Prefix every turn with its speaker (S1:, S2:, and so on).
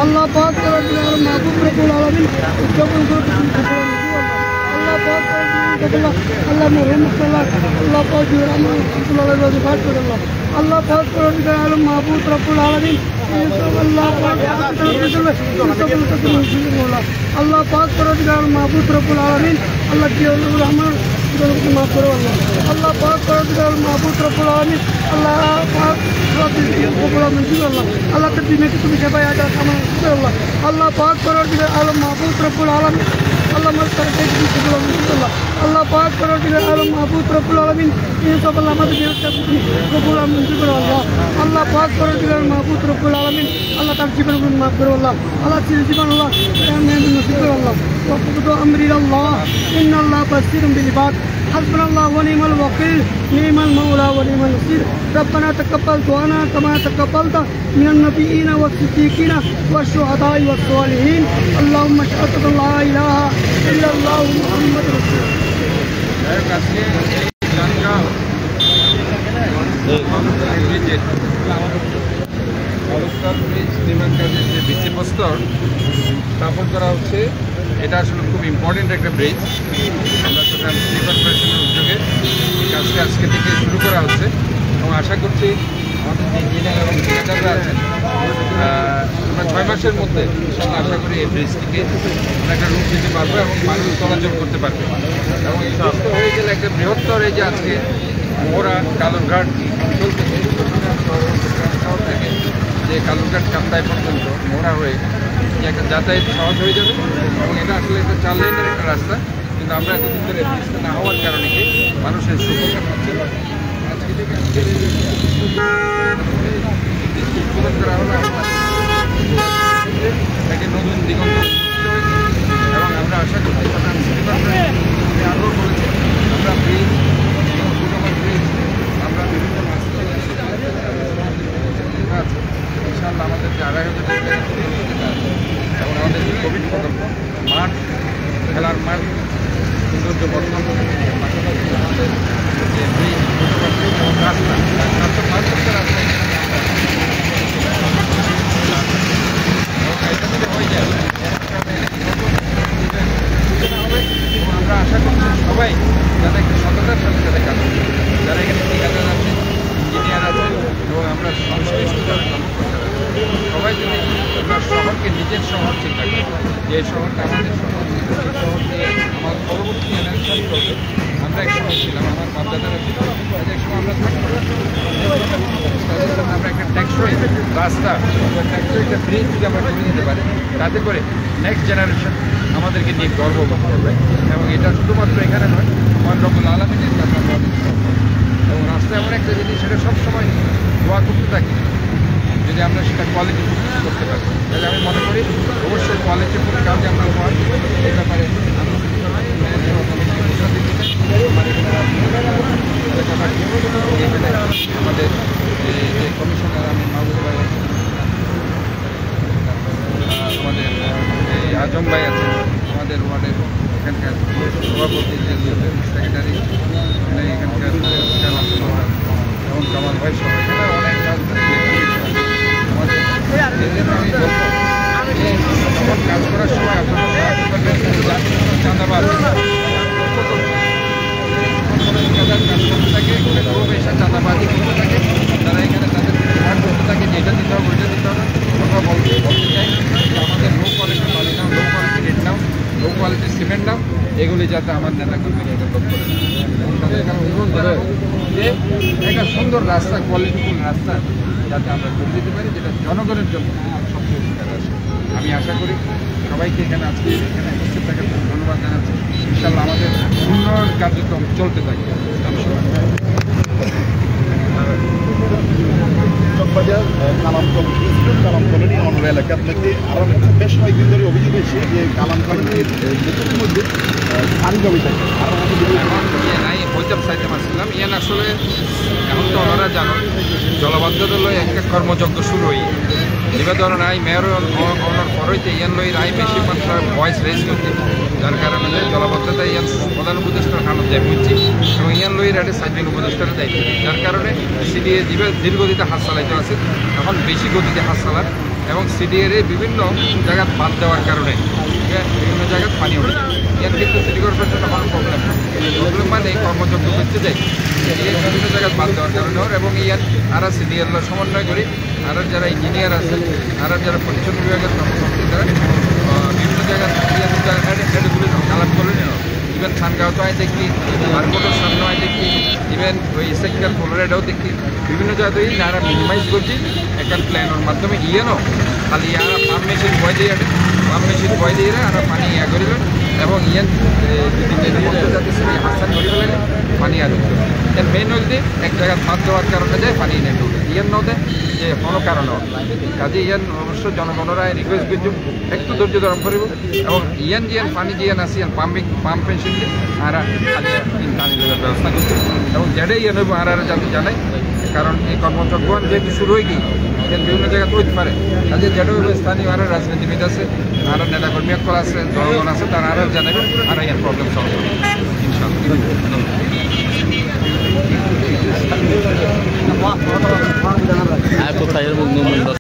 S1: Allah paak karo mahbub rabbul alamin ucapkan Allah paak karo Allah Muhammad Allah paak jurama sallallahu alaihi wasallam Allah paak karo mahbub rabbul alamin Allah paak Allah paak karo mahbub rabbul alamin Allah jiyul rahman maaf karo Allah paak karo mahbub rabbul alamin Allah paak Allah terima itu bisa bayar sama Allah Allah paak karo alam mahbub rabbul alamin Allah masyarakat itu sebelum Allah Allah paak karo alam mahbub rabbul alamin ini sebelum amat biasa rabbul alamin Allah Allah paak karo mahbub rabbul alamin Allah terjiban maaf karo Allah Allah terjiban Allah amin nasib Allah wa qadu amri Allah inna Allah basirun bil ibad حسبنا الله ونعم الوكيل نعم المولى ونعم النصير ربنا تقبل دعانا كما تقبلت من النبيين والصديقين والشهداء والصالحين اللهم اشهد ان لا اله الا الله محمد رسول
S2: স্থাপন করা হচ্ছে এটা আসলে খুব important একটা bridge আমরা Chittagong city কর্পোরেশনের উদ্যোগে কাজটি আজকে থেকে শুরু করা হচ্ছে এবং আশা করছি আমাদের যে ইঞ্জিনিয়ার এবং ঠিকাদাররা আছেন আমরা 6 মাসের মধ্যে আশা করি এই ব্রিজটিকে আমরা একটা রূপ দিতে পারবো এবং মানুষ চলাচল করতে পারবে এবং এই সুস্থ হয়ে গেলে একটা বৃহত্তর এই যে আজকে মোহরা কালুরঘাট অঞ্চল থেকে শহর থেকে যে কালুরঘাট কাপ্তাই পর্যন্ত মোহরা হয়ে একটা যাতায়াত সহজ হয়ে যাবে এবং এটা আসলে একটা 4 লেনের একটা রাস্তা কিন্তু আমরা এতদিন ধরে ব্রিজটা না হওয়ার কারণে কি মানুষের সুবিধা পাচ্ছে আজকে থেকে উদ্বোধন করা হলো এটাকে নতুন দিগন্ত এবং আমরা আশা করছি সিটি কর্পোরেশন আগ্রহ করেছি আমরা ব্রিজ ব্রিজ আমরা বিভিন্ন ইনশাআল্লাহ আমাদের যে 2,500 এবং আমাদের যে কোভিড প্রকল্প মাঠ খেলার মাঠ সৌন্দর্য বর্ধন পাশাপাশি আমাদের যে ব্রিজ এবং রাস্তা হয়ে যায় আমরা আশা করছি সবাই যারা একটু সততার সাথে সাথে কাজ করছে যারা এখানে ঠিকাদার আছে ইঞ্জিনিয়ার আছে এবং আমরা সংশ্লিষ্ট যারা কর্মকর্তারা সবাই যদি আমরা শহরকে নিজের শহর চিন্তা করি যে শহরটা আমাদের শহর এই শহর নিয়ে আমার পরবর্তী জেনারেশন করবে আমরা একসময় ছিলাম আমার বাপদাদারা ছিল একসময় আমরা থাকবো আমরা একটা টেকসই রাস্তা বা টেকসই একটা ব্রিজ যদি আমরা করে দিতে পারি তাতে করে নেক্সট জেনারেশন আমাদেরকে নিয়ে গর্ববোধ করবে এবং এটা শুধুমাত্র এখানে নয় আমার রব্বুল আলামিনের কাছে আমরা এবং রাস্তা এমন একটা জিনিস সেটা সবসময় দোয়া করতে থাকি যদি আমরা সেটা কোয়ালিটি করতে পারি তাহলে আমি মনে করি অবশ্যই কোয়ালিটিফুল কাজ আমরা হয় এই ব্যাপারে আমাদের যে কমিশনার আমি মাহবুব ভাই আমাদের এই আজম ভাই আছে আমাদের ওয়ার্ডের এখানকার সভাপতি যে সেক্রেটারি এখানকার এবং কামাল ভাই সহ এখানে অনেক কাজ আমাদের আমি বলবো কাজ করার সময় আপনারা চাঁদাবাদ থাকে খুব এসে চাঁদাবাদি করতে থাকে তারা এখানে তাদের করতে থাকে যে এটা দিতে হবে ওইটা দিতে হবে আমরা বলতে চাই আমাদের লো কোয়ালিটির বালি নাও লো কোয়ালিটির রেট নাও লো কোয়ালিটির সিমেন্ট নাও এগুলি যাতে আমার নেতা কর্মীরা ডেভেলপ করে যে একটা সুন্দর রাস্তা কোয়ালিটিফুল রাস্তা যাতে আমরা করে দিতে পারি যেটা জনগণের জন্য সবচেয়ে উপকার আসে আমি আশা করি সবাইকে এখানে আজকে এখানে উপস্থিত থাকার জন্য ধন্যবাদ জানাচ্ছি ইনশাআল্লাহ আমাদের উন্নয়ন কার্যক্রম চলতে থাকে
S3: চকবাজার কালাম কলোনি অন্য এলাকার মধ্যে আরও বেশ কয়েকদিন ধরে অভিযোগ হয়েছে যে কালাম কলোনির ভেতরের মধ্যে পানি জমে থাকে আর
S2: হইতাম চাইতাম আসছিলাম ইয়ান আসলে এখন তো ওনারা জানো জলবদ্ধতা লই একটা কর্মযজ্ঞ শুরু হই এবার ধরো নাই মেয়র ওনার পরইতে ইয়ান লই রায় বেশি মাত্রা ভয়েস রেজ করতে যার কারণে জলবদ্ধতা ইয়ান প্রধান উপদেষ্টার খানত যায় বুঝছি এবং ইয়ান লই রাটে সাইডের উপদেষ্টার দায়িত্ব যার কারণে সিডিএ দীর্ঘগতিতে হাত চালাইতে আছে এখন বেশি গতিতে হাত চালার এবং সিডিএর বিভিন্ন জায়গা বাদ দেওয়ার কারণে বিভিন্ন জায়গায় পানি ওঠে ইয়ার কিন্তু সিটি কর্পোরেশন তখন প্রবলেম মানে কর্মযজ্ঞ করতে যায় বিভিন্ন জায়গায় বাদ দেওয়ার কারণে এবং ইয়ার আর সিডিএর সমন্বয় করি আর যারা ইঞ্জিনিয়ার আছে আর যারা পরিচ্ছন্ন বিভাগের কর্মকর্তা তারা বিভিন্ন জায়গায় হেডগুলি কালাম করে নিল ইভেন থানগাঁও তো আয় দেখি মার্কেটের সামনে আয় দেখি ইভেন ওই সেক্টর ফ্লোরাইডাও দেখি বিভিন্ন জায়গাতেই যারা মিনিমাইজ করছি একটা প্ল্যানের মাধ্যমে ইয়েনও খালি আর পাম্প মেশিন বয় দিয়ে আর পানি ইয়া করিবেন এবং ইয়ান যাতে সেই হাসান করিবে লাগে পানি আর এর মেইন হইতে এক জায়গায় বাদ দেওয়ার কারণে যায় পানি নেই ইয়ান নদে যে কোনো কারণে কাজে ইয়ান অবশ্য জনগণরা রিকোয়েস্ট করছি একটু ধৈর্য ধারণ করিব এবং ইয়ান পানি জিয়ান আছে ইয়ান পাম্প মেশিন দিয়ে আর খালি পানি দেওয়ার ব্যবস্থা করছি এবং যেটাই ইয়ান হইব আর যাতে জানাই কারণ এই কর্মযজ্ঞ যেহেতু শুরু হয়ে গিয়ে বিভিন্ন জায়গায় হইতে পারে কাজে যেটা হইব স্থানীয় আরও রাজনীতিবিদ আছে আরও নেতাকর্মী সকল আছে জনগণ আছে তারা আরও জানাবেন আর ইয়ার প্রবলেম সলভ করবে ইনশাআল্লাহ